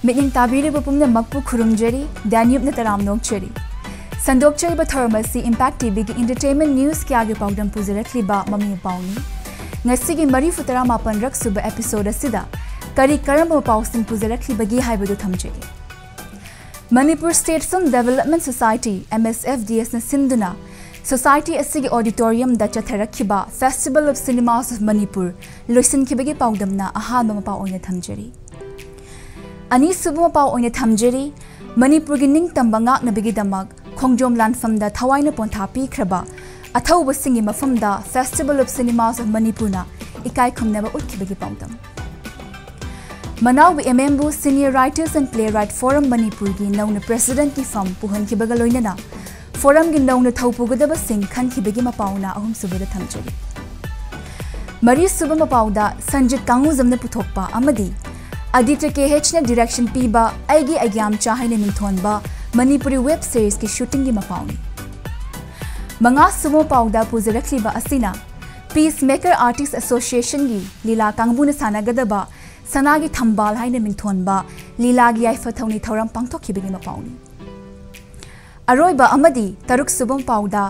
Miting tabiriba pumnamakpu khurumjari, Danube taram nokchari. Sandokchariba tharmasi Impact TV ki entertainment news kyagi pawdam puzirakliba mami pawni. Ngasigi mari futara mapan rak suba episode asida kari karamba pawsing puzirakliba haibadu thamjari. Manipur State Film Development Society MSFDS na sinduna Society asigi auditorium da chatharakhiba Festival of Cinemas of Manipur loisin khibagi pawdam na ahama mapaw oina thamjari. Ani subu mapaw oina thamjari Manipur gi ning tamba ngak na bigi damag Khongjom Lanfam da Thawaina Ponthapi Kraba Athauba Singi Mafam da Festival of Cinemas of Manipur na ikai khumnaba utkibagi pawdam. Manaw MMBU Senior Writers and Playwright Forum Manipur gi nauna President ki fam puhan kibaga loinana Forum gi nauna thaupugadaba sing khan kibagi mapawna ahum subada thamjari. Mari suba mapawda Sanjit Kanguzam na puthokpa amadi Aditya KH na direction piba aigi agyam chahay na minthonba Manipuri web series ki shooting gi mapawni. Mga sumo pawda puzirakliba asina Peacemaker Artists Association gi lila kangbu na sanagadaba Sanagi Thambal haina minthonba lila gi yaifa thawni thawram pangthokibagi mapawni. Aroiba amadi taruk subong pawda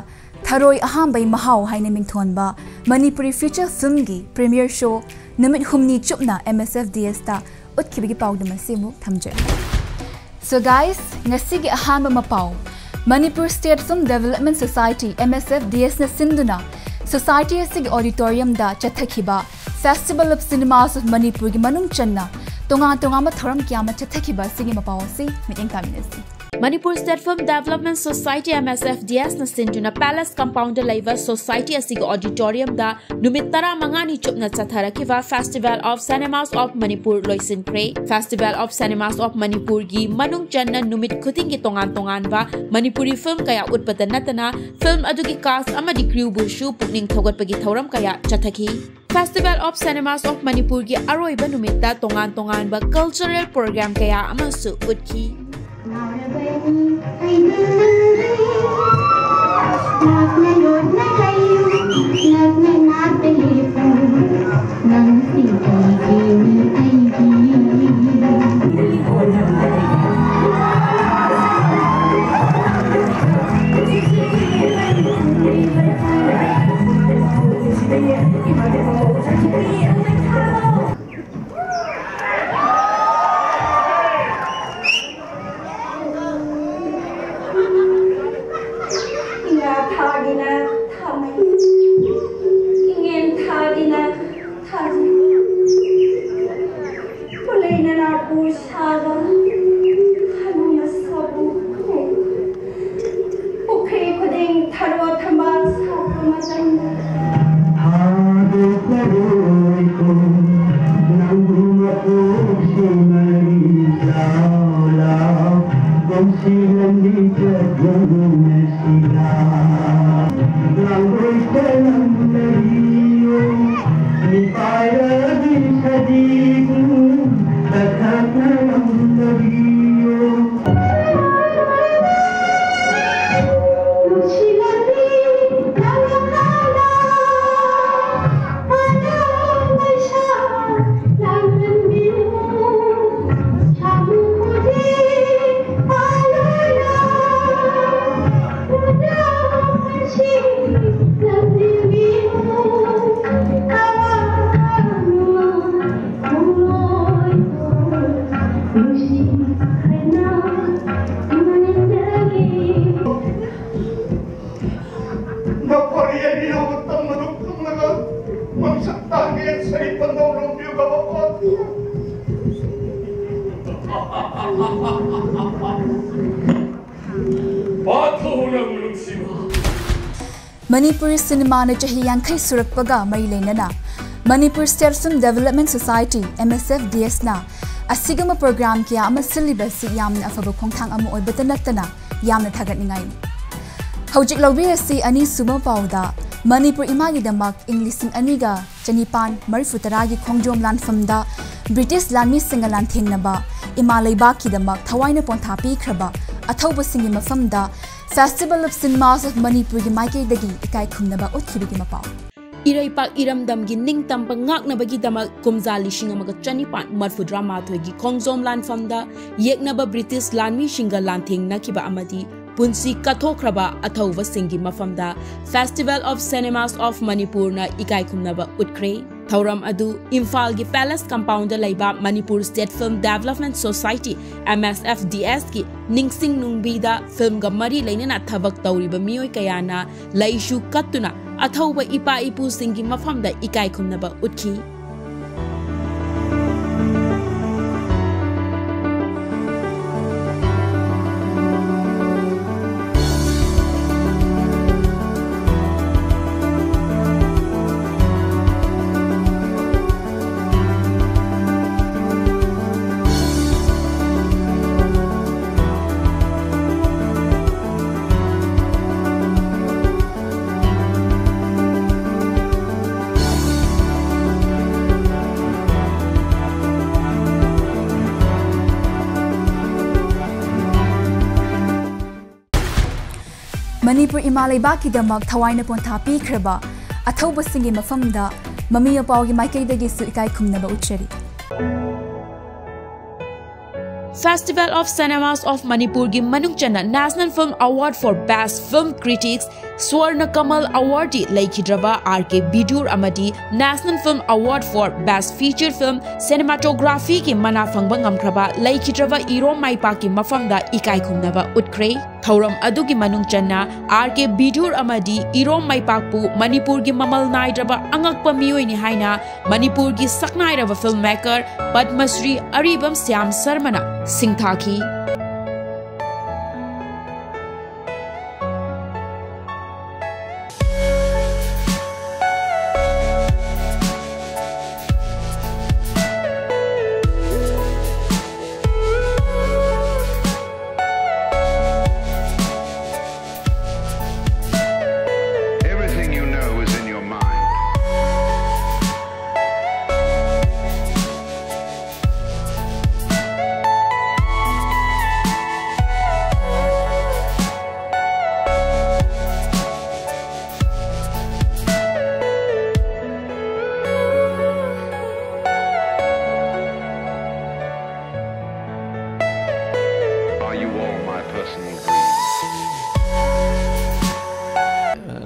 Tharoi ahambai mahaw haina minthonba Manipuri feature film gi premiere show numit humni chupna MSFDS ta utkibagi pawda masimu thamjari. So guys, ngasigi ahamba mapaw Manipur State Film Development Society MSFDS na sinduna Society asigi auditorium da chathakiba Festival of Cinemas of Manipur gi manung channa tonga ma tharam kyama chathakiba sigi mapaw si miting kaminasi. Manipur State Film Development Society MSFDS na sinduna Palace Compound Live Society asig auditorium da numit tara mangani chupna chatharakiva Festival of Cinemas of Manipur loisin kre Festival of Cinemas of Manipur gi manung channa numit khuting gi tongan ba Manipuri film kaya utpatan natana film adugi cast amadi crew bu shu pukning thogat pagi thoram kaya chathaki Festival of Cinemas of Manipur gi aroiba numita tongan ba cultural program kaya amasu utki Manipuri cinema na chahi yankai surakpaga mari lenana Manipur State Film Development Society MSFDS na asigama program kya ama syllabus yamna afaba khongthang ama oibata natana yamna thagat ningai Hojik lawbi asi ani suma pawda Manipur imagi damak English aniga chanipan marifutara gi khongjom lanfamda British Lanmi Singalan thingnaba Imalai Baki damak Thawaina Ponthapi Kraba Athauba Singi Mafamda Festival of Cinemas of Manipur gi Maike dagi ikai khumnaba utkibigi mapaw Iraipak iramdamgi ningtampa ngaknabagidamag kumza lising amaga chanipan marfudra mathoigi khongjom lanfamda yeknaba British lanmi shinga lanthing nakiba amadi punsi kathokraba athauwa singi mafamda Festival of Cinemas of Manipur na ikai khumnaba utkre thauram adu Imphal gi Palace Compound da laiba Manipur State Film Development Society MSFDS ki ningsing nungbida film ga mari leinana thabak tawriba mioi kayana laishu kattuna athauba ipa ipu singi mafamda ikai khumnaba utki Manipur Imalaiba damak Tawaina Pontapi Kreba, Atoba Singi Mafamda, Mamia Paugi Maikaidagi Suikai Kumnaba Ucheri. Festival of Cinemas of Manipur gi manungchana National Film Award for Best Film Critics Swarna Kamal Awardee Laikhidraba RK Bidur Amadi National Film Award for Best Feature Film Cinematography ki mana phangba ngamkhraba Laikhidraba Irom Maipa ki mafamda ikai khumnaba utkre thauram adugi manungchana RK Bidur Amadi Irom Maipakpu Manipur gi mamal naidraba angakpa mioi ni haina Manipur gi saknairaba filmmaker Padma Shri Aribam Syam Sarmana Singthaki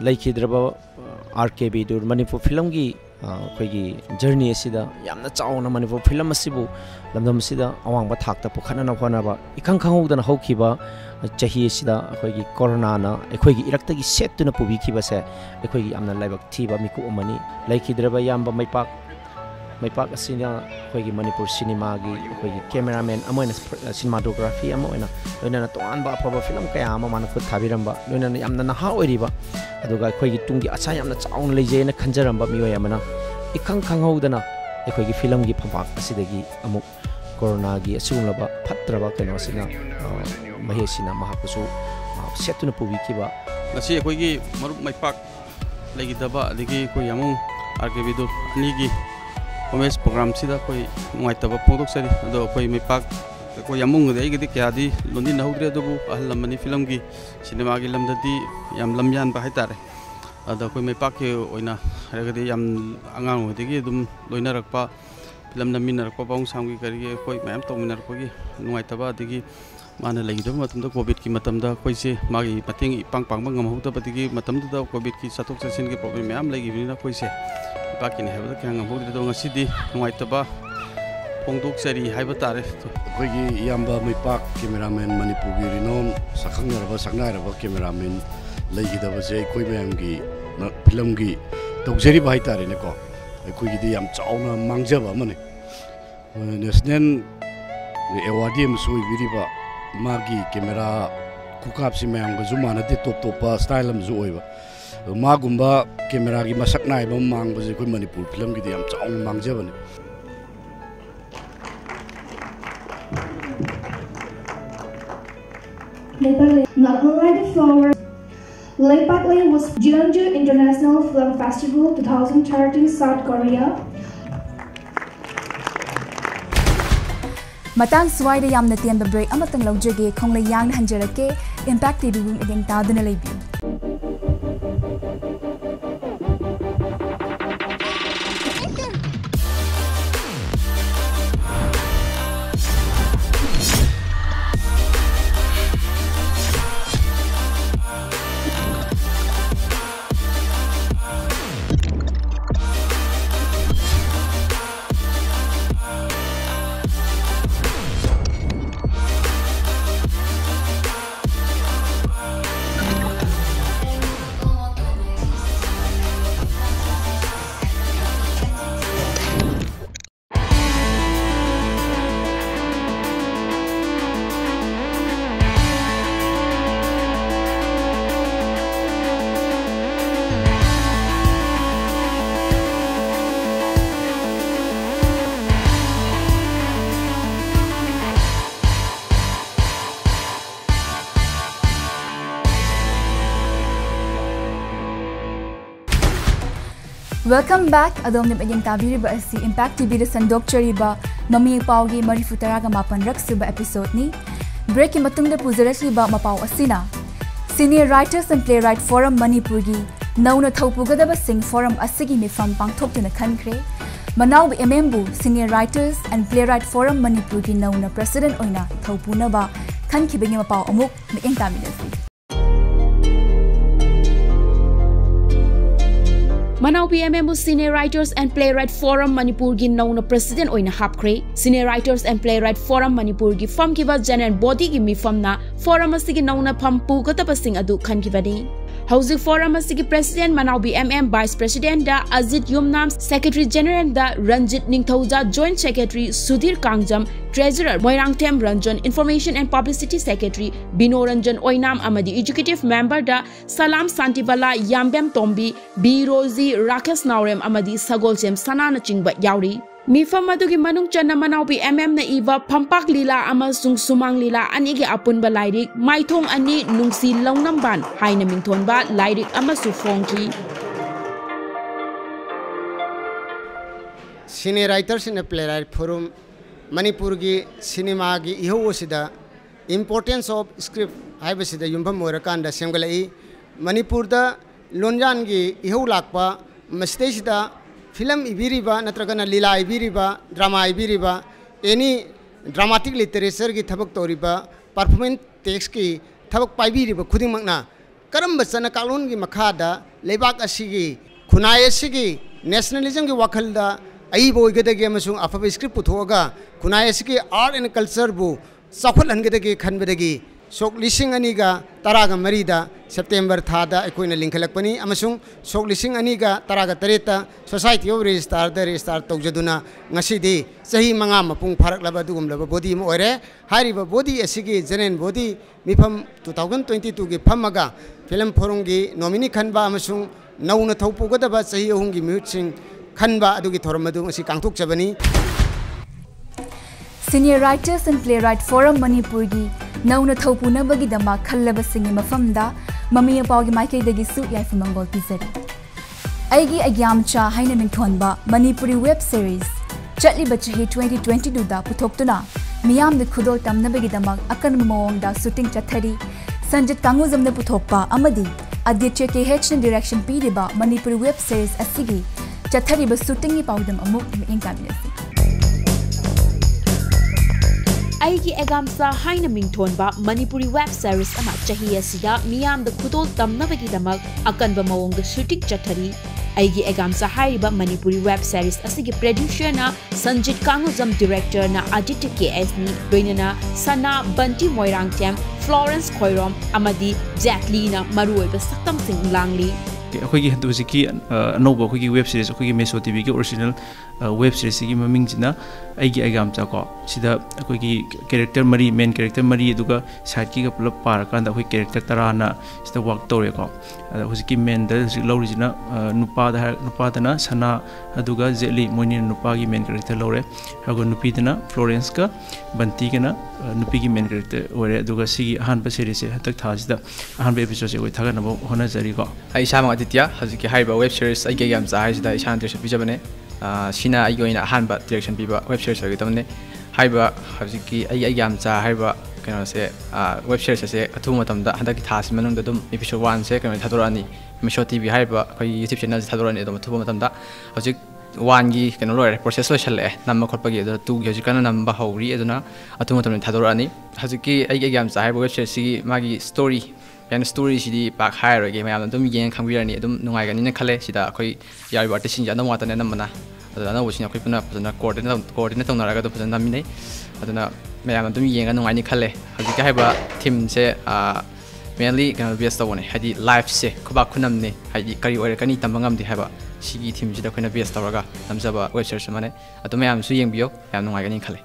Laikhidraba RK Bidur Manipur film gi khoi journey asida yamna chauna Manipur film asibu lamdam asida awangba thakta pukhana na khona ba ikhang khangudana hokhiba chahi asida khoi gi corona na khoi gi irakta gi set tuna pubi khiba se khoi gi amna laibak thiba miku umani Laikhidraba yamba maipak asina khoi gi Manipur cinema gi khoi gi cameraman amoina cinematography amoina loina to anba phaba film kaya ama mana khut thabiramba loina yamna na ha oiriba aduga khoi gi tungi acha yamna chaun leje na khanjaramba mioi amana ikhang khanghaudana khoi gi film gi phapak asidagi amuk corona gi asunglaba phatraba keno sina mahesina mahakusu setuna pubi kiba ngasi khoi gi marup maipak legi daba adigi khoi yamung RK Bidur ni gi Homes program sida koi ngai taba pondok sari ado koi maipak koi yamung de igidi kyadi londi na hudre dobu ahlamani film gi cinema gi lamdadi yam lamyan ba haitare ado koi maipak ke oina ragadi yam angang odegi dum loina rakpa film namin rakpa baung samgi kari koi mayam to minar ko gi ngai taba adigi mana lagi do matam da covid ki matam da koi se magi pating ipang pang bang ngam hudda patigi matam da covid ki satok sasin ki problem mayam lagi bina koi se Pakin heba kyang ngabog dito ngasidi ngai taba pongdok sari haiba tare koi gi yamba maipak cameraman Manipur gi rinom sakhangraba saknairaba cameraman legi daba je koi mayam gi film gi tokjeri bai tare ne ko koi gi di yam chauna mangjaba mane national awardiem sui biriba magi camera kukap si mayam ga zumana de top top style am zu oiba Magumba camera gi masak nai bam mang baje koi Manipur film gi yam chaung mang jabane Not already forward. Lepakle was Jeonju International Film Festival 2013 South Korea. Matang Swaida Yamna Tiamba break Amatang Lojage Kongla Yang Hanjarake Impact TV Wing again Tadana Lebu. Welcome back. Adom Nipayang Tabiriba asi Impact TV da sandokchariba Mami Paugi Marifutaraga Mapan Raksuba episode ni. Break matungda puzaratliba mapaw asina. Senior Writers and Playwright Forum Manipurgi Nauna Thaupugadaba Sing Forum Asigi Mifam Pangtokna Kankre. Manaw MMbu Senior Writers and Playwright Forum Manipurgi Nauna President Oina Thaupunaba Kankibingi mapaw amuk Nipayang Tabirasi. Manaw PMMU Senior Writers and Playwright Forum Manipur gi nauna President oina hapkre. Senior Writers and Playwright Forum Manipur gi fam kiba general body gi mi fam na forum asigi nauna pampu gatapasing adu khan kibani. Housing Forum asigi President Manaw BMM Vice President da Azit Yumnam Secretary General da Ranjit Ningthauja Joint Secretary Sudhir Kangjam Treasurer Moirangtem Ranjan Information and Publicity Secretary Bino Ranjan Oinam Amadi Executive Member da Salam Santibala Yambem Tombi B Rosie Rakesh Naurem Amadi Sagolchem Sanana Chingba Yauri Mifam adugi manung chana Manaw BMM na iba Pampak Lila amasung Sumang Lila anigi apun ba lairik Maithong ani nungsi launamban haina mingthon ba lairik amasu fongki Senior Writers and Playwright Forum Manipur gi cinema gi iho sida importance of script haiba sida yumbam morakanda semgalai Manipur da lonjan gi iho lakpa mistake da film ibiriba natragana lila ibiriba drama ibiriba any dramatic literature gi thabak toriba performance text ki thabak paibiriba khudimangna karamba chana kalon gi makhada lebak asigi khunai asigi nationalism gi wakhalda ai boigedagi amasung afabe script puthoga khunai asigi art and culture bu sakhul hangedagi khanbedagi sok lising aniga taraga marida September thada ekoina linkhalakpani amasung sok lising aniga taraga tareta society of register da register tawjaduna ngasidi sahi manga mapung pharaklaba dugumlaba body mo ore hariba body asigi general body mifam 2022 gi phamaga film forum gi nominee khanba amasung nauna thaupugadaba sahi ahungi mutsing khanba adugi thoramadu asi kangthok chabani Senior Writers and Playwright Forum Manipurgi Nauna Thaupunabagi dama khallaba singi mafamda Mami Paugi Maikei dagi su yaifu mangol pizari. Aigi agyamcha haina mingthonba Manipuri web series Chatli Bachahi 2022 da putoktuna Miyam de khudol tamnabagi dama akan mawong da shooting chathari Sanjit Kanguzam na putokpa amadi Aditya KH na direction piriba Manipuri web series asigi chathari ba shooting ni paudam amuk ming kabinasi. Aigi egamsa haina mingthon ba Manipuri web series ama chahi asida miyam da khudol tamnabagi damak akan ba mawong da shooting chathari Aigi egamsa haiba Manipuri web series asigi producer na Sanjit Kanguzam director na Aditya KS ni doinana Sana Banti Moirangtem Florence Khoirom amadi Jack Lee na maruoi ba saktam sing langli अखोगी हंतुसी की अनोबा अखोगी web series अखोगी meso TV की original web series की ममिंग जिना आइगी आइगामचा को सिदा अखोगी character मरी main character मरी दुगा side की का पुलप पार कांदा अखोगी कैरेक्टर तराना सिदा वर्क तोरे को हुसकी मेन द लौरिजिना नुपादना सना अदुगा जेली मोनी नुपा की मेन कैरेक्टर लौरे हागो नुपीदना फ्लोरेंस का बंती के ना नुपी की मेन कैरेक्टर ओरे दुगा सिगी अहानबा सीरीज से हतक थाजिदा अहानबा एपिसोड से ओइ थागनबो होना जरी को Aditya haziki haiba web series ai gam za haida ishan direction bijabane sina ai goina hanba direction biba web series agi tamne haiba haziki ai gam za haiba kano se web series se athu matam da handaki thas manung da dum episode 1 se kano thadorani Misho TV haiba koi YouTube channel thadorani dum thu matam da hazik 1 gi kano lore process lo challe namma khotpa gi da 2 gi hazik kana namba hawri aduna athu matam thadorani haziki ai gam za haiba web series gi magi story and story sidi pak hire ge mayam dum yen khangwirani dum nungai gani na khale sida khoi yari ba tesin ja namwa tane namna adana wusina khoi puna puna coordinate tonara ga do puna namine adana mayam dum yen ga nungai ni khale haji ka haiba team se mainly kana best tawone hadi live se khoba khunam ne hadi kari ore kani tambangam di haiba sigi team sida khoina best tawraga namjaba web series mane adu mayam su yeng biyo yam nungai gani khale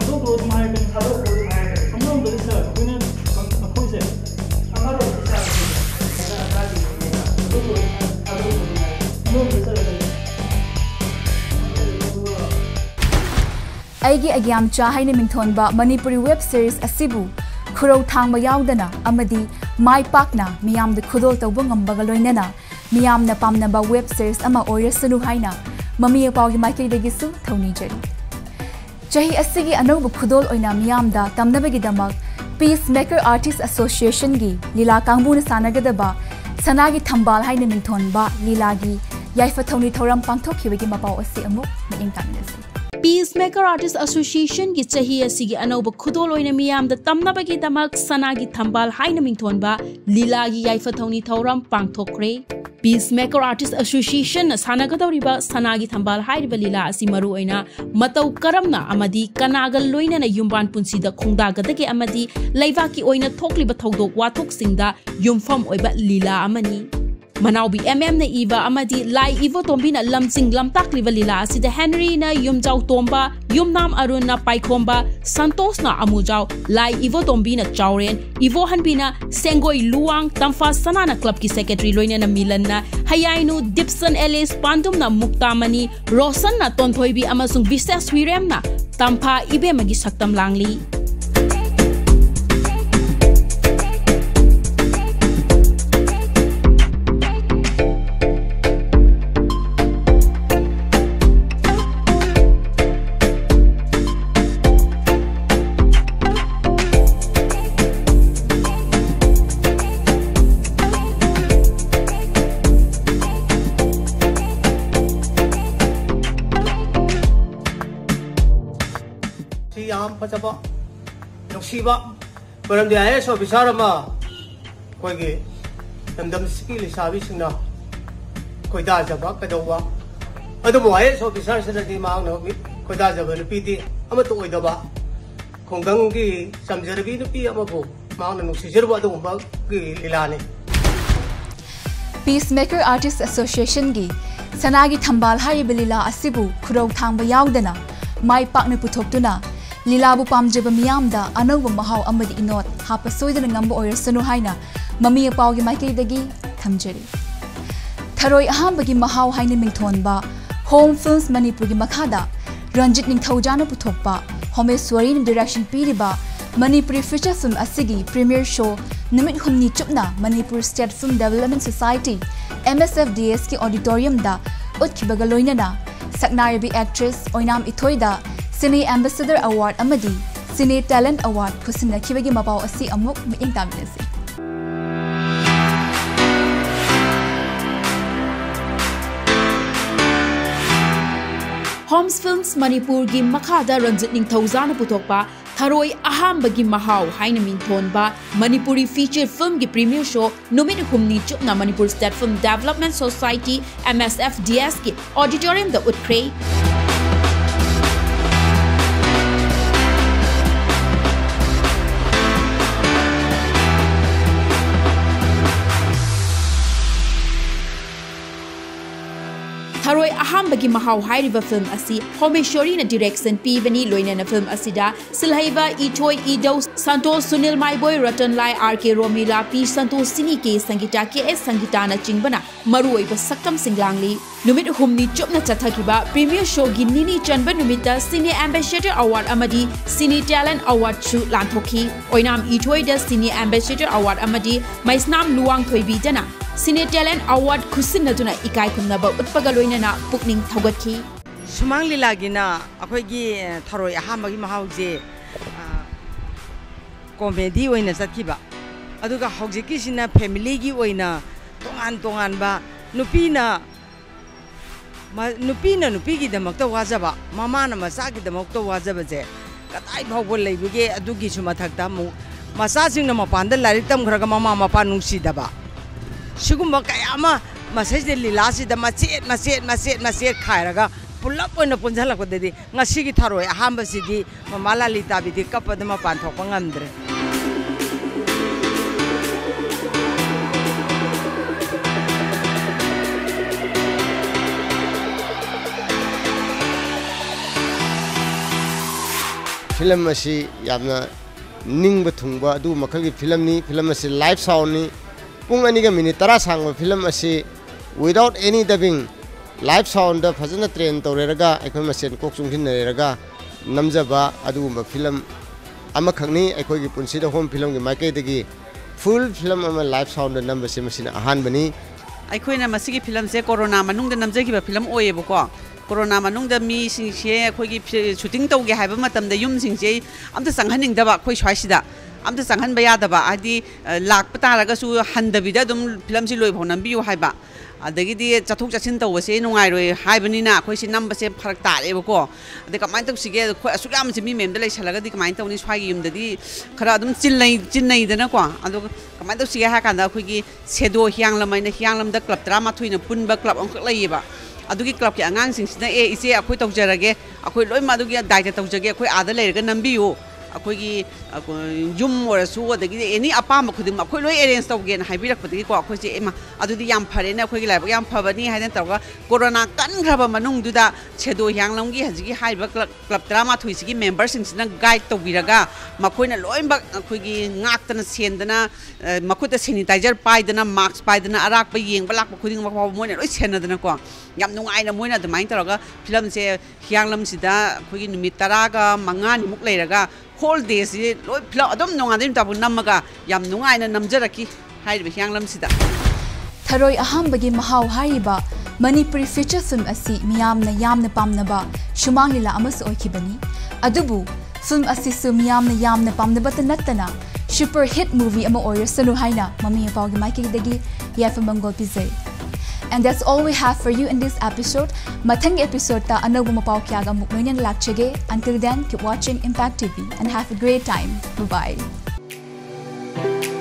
hado bro mai ben hado bro mai among the research khoina khoi se Aigi agyamcha haina mingthonba Manipuri web series asibu khurau thangba yaudana amadi mai pakna miyam de khudol tawba ngambaga loinana मियामना पामनबा web series अमा ओइरसनु हाइना ममी पाउगी माइकेदगिसु थौनीजरी चही असिगी अनौब खुदोल ओइना मियामदा तमनबगिदमक पीस मेकर आर्टिस्ट एसोसिएशन गी लीला कांगबुन सानगदबा सनागी थंबाल हाइना मिंथोनबा लीलागी याइफथौनी थौरम पांथोखिबगी मपाउ असि अमुक मिइंग तामिनसि Peacemaker Artists Association की चाही असिगी अनौब खुदोल ओइना मियामदा तमनबगी दमक सनागी थंबाल हाइना मिंथोनबा लीलागी याइफथौनी थौरम पांथोखरे Peacemaker Artists Association सानगदौरिबा सनागी थंबाल हाइरिबा लीला असि मरु ओइना मतौ करमना अमदी कनागल लोइनना युमबान पुंसीदा खोंदागदगे अमदी लैवाकी ओइना थोकलिबा थौदोक वाथोकसिंगदा युमफम ओइबा लीला अमनी Manaubi na iba amadi lai ivo tombina lamsing lamtakliba lila asida Henry na yumjau tomba yumnam arun na paikhomba Santos na amujau lai ivo tombina chauren ivo hanbina sengoi luang tamfa sanana club ki secretary loina na milan na hayainu Dipson Ellis pandum na muktamani Rosan na tonthoibi amasung Visas Wirem na tampa ibe magi saktam langli फचब नुसीब मरमदे IAS officer अमा कोइगे लमदम सिकी लिसाबीसिंगना कोइदा जबा कदौबा अदुबो IAS officer सदि मांगनो कोइदा जबा नुपीदी अमतो ओइदबा खोंगंगी समजरबी नुपी अमबो मांगनो नुसिजरबा अदुबा गी लीलाने Peacemaker Artists Association gi सनागी थंबाल हारिबा लीला असिबु खुरौ थांबा यावदना माइ पाकने पुथोक्तुना लीलाबु पामजब मियामदा अनौब महाव अमदि इनोट हाप सोइदन ngamba oirasanu haina mami apawgi maikeidagi thamjeri tharoi ahambagi mahaw haina mingthonba Home Films Manipur gi makhada Ranjit Ningthaujana puthokpa Homeswari ni direction piriba Manipuri feature film asigi premiere show numit humni chupna Manipur State Film Development Society MSFDS ki auditorium da utkibaga loinana saknaribi actress oinam ithoida Cine Ambassador Award amadi Cine Talent Award kusina kibagi mapau asi amuk miing taminasi Homes Films Manipur gi makhada Ranjit Ningthaujana puthokpa Tharoi ahambagi mahaw haina mingthonba Manipuri feature film gi premiere show numit humni chupna Manipur State Film Development Society MSFDS ki auditorium da utkre Tharoi ahambagi mahaw hairiba film asi Homeshwari na direction pibani loina na film asida Silhaiba Ichoi Ido Santos Sunil Maiboy Ratan Lai RK Romila P Santos Sini ke Sangita KS Sangita na chingbana maruoi ba saktam singlangli numit humni chupna chathakiba premier show gi nini chanba numita Cine Ambassador Award amadi Cine Talent Award chu lanthoki oinam Ichoi da Cine Ambassador Award amadi maisnam luang thoibi dana Cine Talent Award khusin na tuna ikai kumna ba utpagaloina na pukning thaugatki Sumang lilagina akoigi tharoi ahambagi mahawje comedy oina satkiba aduga hawjiki sina family gi oina tongan ba nupina nupi gi damakta wajaba mama na masa gi damakta wajaba je katai phawbol leibige adugi sumathakta mu masa singna mapanda larik tam khraga mama mapa nungsi daba Shugumba kayama message de lilasi da macet khairaga pulap oina punjala ko dedi ngasi gi tharoi ahamba sidi mamala lita bi di kapadama pan thokpa ngamdre film asi yamna ningba thungba adu makhal gi film asi live sound ni pung ani ga minute tara sang film asi without any dubbing live sound da phajana train toreraga aikoi masen kok chunghin nerega namjaba adu film ama khangni aikoi gi punsi da home film gi makai dagi full film ama live sound da number se masin ahan bani ꯑꯩꯈꯣꯏꯅ ꯃꯁꯤꯒꯤ ꯐꯤꯂꯝꯁꯦ corona ꯃꯅꯨꯡꯗ ꯅꯝꯖꯈꯤꯕ film ꯑꯣꯏꯌꯦꯕꯀꯣ corona ꯃꯅꯨꯡꯗ ꯃꯤꯁꯤꯡꯁꯦ ꯑꯩꯈꯣꯏꯒꯤ shooting ꯇꯧꯒꯦ ꯍꯥꯏꯕ ꯃꯇꯝꯗ ꯌꯨꯝꯁꯤꯡꯁꯦ ꯑꯝꯇ ꯆꯪꯍꯟꯅꯤꯡꯗꯕ ꯑꯩꯈꯣꯏ ꯁ꯭ꯋꯥꯏꯁꯤꯗ ꯑꯝꯇ ꯆꯪꯍꯟꯕ ꯌꯥꯗꯕ ꯍꯥꯏꯗꯤ ꯂꯥꯛꯄ ꯇꯥꯔꯒꯁꯨ ꯍꯟꯗꯕꯤꯗ ꯑꯗꯨꯝ ꯐꯤꯂꯝꯁꯤ ꯂꯣꯏꯐꯥꯎ ꯅꯝꯕꯤꯌꯨ ꯍꯥꯏꯕ ꯑꯗꯒꯤꯗꯤ ꯆꯠꯊꯣꯛ ꯆꯠꯁꯤꯟ ꯇꯧꯕꯁꯦ ꯅꯨꯡꯉꯥꯏꯔꯣꯏ ꯍꯥꯏꯕꯅꯤꯅ ꯑꯩꯈꯣꯏꯁꯤ ꯅꯝꯕꯁꯦ ꯐꯔꯛ ꯇꯥꯔꯦꯕꯀꯣ ꯑꯗꯩ ꯀꯃꯥꯏꯅ ꯇꯧꯁꯤꯒꯦ ꯑꯩꯈꯣꯏ ꯑꯁꯨꯛ ꯌꯥꯝꯅꯁꯦ ꯃꯤ ꯃꯌꯥꯝꯗ ꯂꯩꯁꯜꯂꯒꯗꯤ ꯀꯃꯥꯏꯅ ꯇꯧꯅꯤ ꯁ꯭ꯋꯥꯏꯒꯤ ꯌꯨꯝꯗꯗꯤ ꯈꯔ ꯑꯗꯨꯝ ꯆꯤꯟꯅꯩꯗꯅꯀꯣ ꯑꯗꯨꯒ ꯀꯃꯥꯏꯅ ꯇꯧꯁꯤꯒꯦ ꯍꯥꯏ ꯀꯥꯟꯗ ꯑꯩꯈꯣꯏꯒꯤ ꯁꯦꯗꯣ ꯍꯤꯌꯥꯡꯂꯝ ꯍꯥꯏꯅ ꯍꯤꯌꯥꯡꯂꯝꯗ ꯀ꯭ꯂꯕ 12ꯅ ꯄꯨꯟꯕ ꯀ꯭ꯂꯕ ꯑꯃꯈꯛ ꯂꯩꯌꯦꯕ ꯑꯗꯨꯒꯤ ꯀ꯭ꯂꯕꯀꯤ ꯑꯉꯥꯡꯁꯤꯡꯁꯤꯅ ꯏꯆꯦ ꯑꯩꯈꯣꯏ ꯇꯧꯖꯔꯒꯦ ꯑꯩꯈꯣꯏ ꯂꯣꯏꯅꯃꯛ ꯑꯗꯨꯒꯤ ꯗꯥꯏꯇ ꯇꯧꯖꯒꯦ ꯑꯩꯈꯣꯏ ꯑꯥꯗ ꯂꯩꯔꯒ ꯅꯝꯕꯤꯌꯨ ꯑꯩꯈꯣꯏꯒꯤ ꯌꯨꯝ ꯑꯣꯏꯔꯁꯨ ꯑꯗꯒꯤꯗꯤ ꯑꯦꯅꯤ ꯑꯄꯥꯝꯕ ꯈꯨꯗꯤꯡꯃꯛ ꯑꯩꯈꯣꯏ ꯂꯣꯏ ꯑꯦꯔꯦꯟꯖ ꯇꯧꯒꯦꯅ ꯍꯥꯏꯕꯤꯔꯛꯄꯗꯒꯤꯀꯣ ꯑꯩꯈꯣꯏꯁꯦ ꯑꯗꯨꯗꯤ ꯌꯥꯝ ꯐꯔꯦꯅꯦ ꯑꯩꯈꯣꯏꯒꯤ ꯂꯥꯏꯕꯛ ꯌꯥꯝ ꯐꯕꯅꯤ ꯍꯥꯏꯅ ꯇꯧꯔꯒ ꯀꯣꯔꯣꯅꯥ ꯀꯟꯈ꯭ꯔꯕ ꯃꯅꯨꯡꯗꯨꯗ ꯁꯦꯗꯣ ꯍꯤꯌꯥꯡꯂꯝꯒꯤ ꯍꯧꯖꯤꯛꯀꯤ ꯍꯥꯏꯔꯤꯕ ꯀ꯭ꯂꯕ 12ꯁꯤꯒꯤ ꯃꯦꯝꯕꯔꯁꯤꯡꯁꯤꯅ ꯒꯥꯏꯗ ꯇꯧꯕꯤꯔꯒ ꯃꯈꯣꯏꯅ ꯂꯣꯏꯅꯃꯛ ꯑꯩꯈꯣꯏꯒꯤ ꯉꯥꯛꯇꯅ ꯁꯦꯟꯗꯅ ꯃꯈꯨꯠꯇ ꯁꯦꯅꯤꯇꯥꯏꯖꯔ ꯄꯥꯏꯗꯅ ꯃꯥꯛꯁ ꯄꯥꯏꯗꯅ ꯑꯔꯥꯛꯄ ꯌꯦꯡꯕ ꯂꯥꯛꯄ ꯈꯨꯗꯤꯡꯃꯛ ꯐꯥꯎꯕ ꯃꯣꯏꯅ ꯂꯣꯏ ꯁꯦꯟꯅꯗꯅꯀꯣ ꯌꯥꯝ ꯅꯨꯡꯉꯥꯏꯅ ꯃꯣꯏꯅ ꯑꯗꯨꯃꯥꯏꯅ ꯇꯧꯔꯒ ꯐꯤꯂꯝꯁꯦ ꯍꯤꯌꯥꯡꯂꯝꯁꯤꯗ ꯑꯩꯈꯣꯏꯒꯤ ꯅꯨꯃꯤꯠ 5-5ꯃꯨꯛ ꯂꯩꯔꯒ ꯍꯣꯜ ꯗꯦꯁꯤ ꯂꯣꯏ ꯐꯤꯂꯝ ꯑꯗꯨꯝ ꯅꯣꯡꯉꯥꯟꯗꯩ ꯅꯨꯃꯤꯠ ꯅꯝꯃꯒ ꯌꯥꯝ ꯅꯨꯡꯉꯥꯏꯅ ꯅꯝꯖꯔꯛꯈꯤ ꯍꯥꯏꯔꯤꯕ ꯍꯤꯌꯥꯡꯂꯝꯁꯤꯗ ꯊꯔꯣꯏ ꯑꯍꯥꯝꯕꯒꯤ ꯃꯍꯥꯎ ꯍꯥꯏꯔꯤꯕ ꯃꯅꯤꯄꯨꯔꯤ ꯐꯤꯆꯔ ꯐꯤल्म ꯑꯁꯤ ꯃꯤꯌꯥꯝꯅ ꯌꯥꯝꯅ ꯄꯥꯝꯅꯕ ꯁꯨꯃꯥꯡ ꯂꯤꯂꯥ ꯑꯃꯁꯨ ꯑꯣꯏꯈꯤꯕꯅꯤ ꯑꯗꯨꯕꯨ ꯐꯤल्म ꯑꯁꯤꯁꯨ ꯃꯤꯌꯥꯝꯅ ꯌꯥꯝꯅ ꯄꯥꯝꯅꯕꯇ ꯅꯠꯇꯅ ꯁꯨꯄꯔ ꯍꯤꯠ ꯃꯨꯚꯤ ꯑꯃ ꯑꯣꯏꯔꯁꯅꯨ ꯍꯥꯏꯅ ꯃꯃꯤ ꯃꯄꯥꯎꯒꯤ ꯃꯥꯏꯀꯩꯗꯒꯤ ꯌꯥꯏꯐ ꯃꯪꯒꯣꯜ ꯄꯤꯖꯩ. And that's all we have for you in this episode. Mathang episode ta anauba mapau kya ga muk loinen lakchege. Until then, keep watching Impact TV and have a great time. Bye bye.